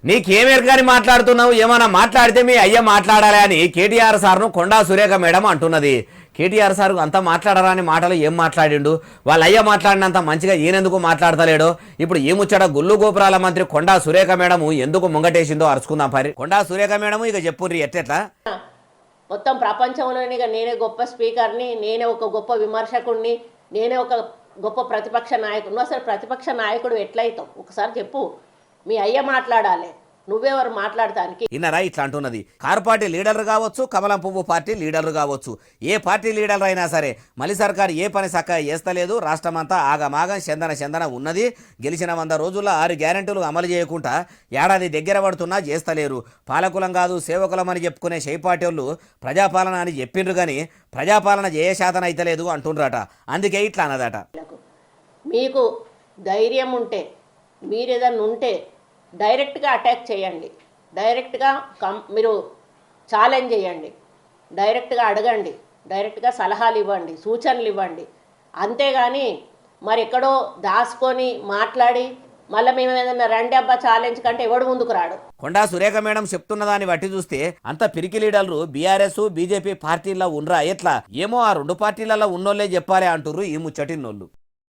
నీకేమెరకని మాట్లాడుతున్నావు? ఏమన్నా మాట్లాడితే మీ అయ్య మాట్లాడాలి అని కేటీఆర్ సార్ను కొండా సురేఖ మేడం అంటున్నది. కేటీఆర్ సార్ అంతా మాట్లాడరాని మాటలు ఏం మాట్లాడిండు? వాళ్ళ అయ్య మాట్లాడినంత మంచిగా ఈయనెందుకు మాట్లాడతలేడు? ఇప్పుడు ఈ ముచ్చట గుల్లు గోపురాల మంత్రి కొండా సురేఖ మేడం ఎందుకు ముంగటేసిందో అరుచుకుందాం పరి. కొండా సురేఖ మేడం ఇక చెప్పుర్రి ఎట్లా మొత్తం ప్రపంచంలోని నేనే గొప్ప స్పీకర్ని, నేనే ఒక గొప్ప విమర్శకుడిని, నేనే ఒక గొప్ప ప్రతిపక్ష నాయకుడు. నువ్వు అసలు ప్రతిపక్ష నాయకుడు ఎట్లయితావు? ఒకసారి చెప్పు. మీ అయ్య మాట్లాడాలి, నువ్వెవరు మాట్లాడటానికి? ఇన్నరా ఇట్లా అంటున్నది. కారు పార్టీ లీడర్లు కావచ్చు, కమలం పువ్వు పార్టీ లీడర్లు కావచ్చు, ఏ పార్టీ లీడర్లు అయినా సరే మళ్ళీ సర్కారు ఏ పని చక్కగా చేస్తలేదు. రాష్ట్రమంతా ఆగమాగం చందన ఉన్నది. గెలిచిన 100 రోజుల్లో 6 గ్యారెంటీలు అమలు చేయకుండా ఏడాది దగ్గర పడుతున్నా చేస్తలేరు. పాలకులం కాదు సేవకులం అని చెప్పుకునే షైపాటి వాళ్ళు ప్రజాపాలన అని చెప్పిండ్రు కానీ ప్రజాపాలన చేయశాతం అయితలేదు అంటుండ్రట. అందుకే ఇట్లా అన్నదట. మీకు ధైర్యం ఉంటే, మీరేదన్నా ఉంటే డైరెక్ట్గా అటాక్ చేయండి, డైరెక్ట్గా మీరు ఛాలెంజ్ చేయండి, డైరెక్ట్గా అడగండి, డైరెక్ట్గా సలహాలు ఇవ్వండి, సూచనలు ఇవ్వండి. అంతేగాని మరి ఎక్కడో దాచుకొని మాట్లాడి మళ్ళీ మేము ఏదన్నా రండి అబ్బా ఛాలెంజ్ కంటే ఎవడు ముందుకు రాడు. కొండా సురేఖ మేడం చెప్తున్న దాన్ని బట్టి చూస్తే అంత పిరికి లీడర్లు బీఆర్ఎస్ బీజేపీ పార్టీల్లో ఉన్నరా ఎట్లా? ఏమో ఆ 2 పార్టీలలో ఉన్నోళ్లే చెప్పాలి అంటుర్రు ఈ ముచ్చటిన్నోళ్ళు.